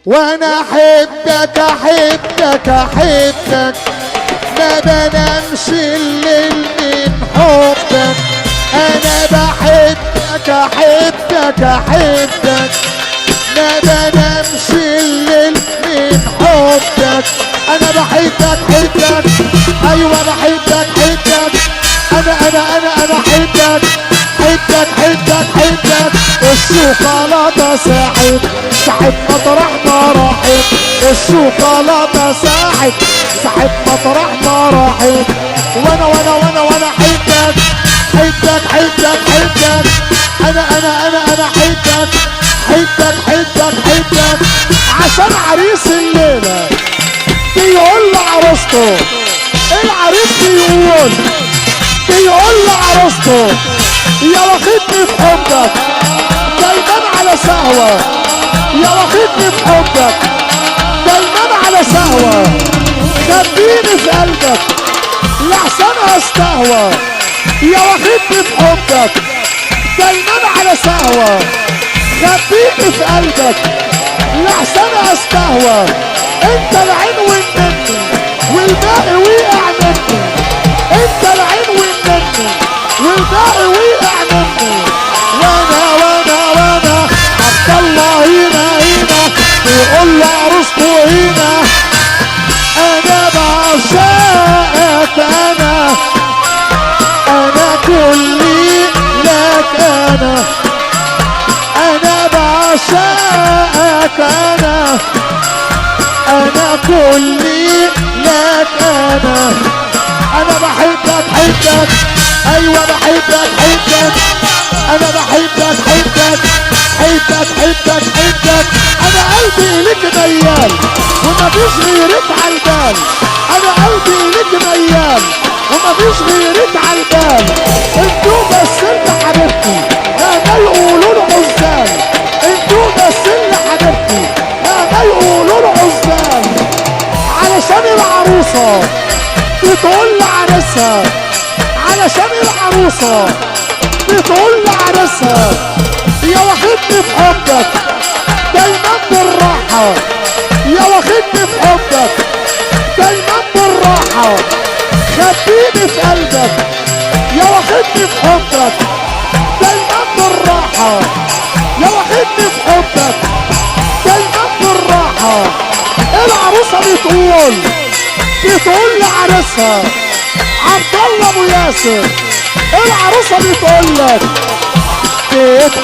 وانا احبك احبك احبك، ما بنامش الليل من حبك. انا بحبك احبك احبك، ما بنامش الليل من حبك. انا بحبك حبك، ايوه بحبك حبك، انا حبك حبك حبك حبك. الشوكولاتة ساحب ساحب مطرح ما راحت، الشوكولاتة ساحب ساحب مطرح ما راحت. وانا حبك حبك حبك حبك، انا حبك حبك حبك حبك. عشان عريس الليلة بيقول لعروسته، العريس بيقول لعروسته يا واخدني في حبك دايما على سهوة، يا واخدني في حبك دايما على سهوة. خبيني في قلبك لحسن استهوى، يا واخدني في حبك دايما على سهوة. خبيني في قلبك لحسن استهوى. انت العين والنني والباقي وقع مني، انت العين والنني والباقي وقع مني. وانا عبد الله هنا بيقول لعروسته هنا انا بعشقك، انا كلي لك، انا بعشقك، انا كلي لك. انا بحبك حبك، ايوه بحبك حبك، انا بحبك حبك حبك حبك حبك. انا قلبي لك ميال ومفيش غيرك عالبال، انا قلبي لك ميال ومفيش غيرك عالبال. انتوا بس اللي حبيبتي ما يقولوا العزال، انتوا بس اللي حبيبتي ما يقولوا العزال. علشان العروسة بتقول لعريسها، علشان العروسة بتقول لعريسها يا واخدني في حبك دايما بالراحة، يا واخدني في حبك دايما بالراحة. خبيني في قلبك يا واخدني في حبك دايما بالراحة، يا واخدني في حبك دايما بالراحة. العروسة بتقول لعريسها عبد الله ابو ياسر، العروسة بتقول لك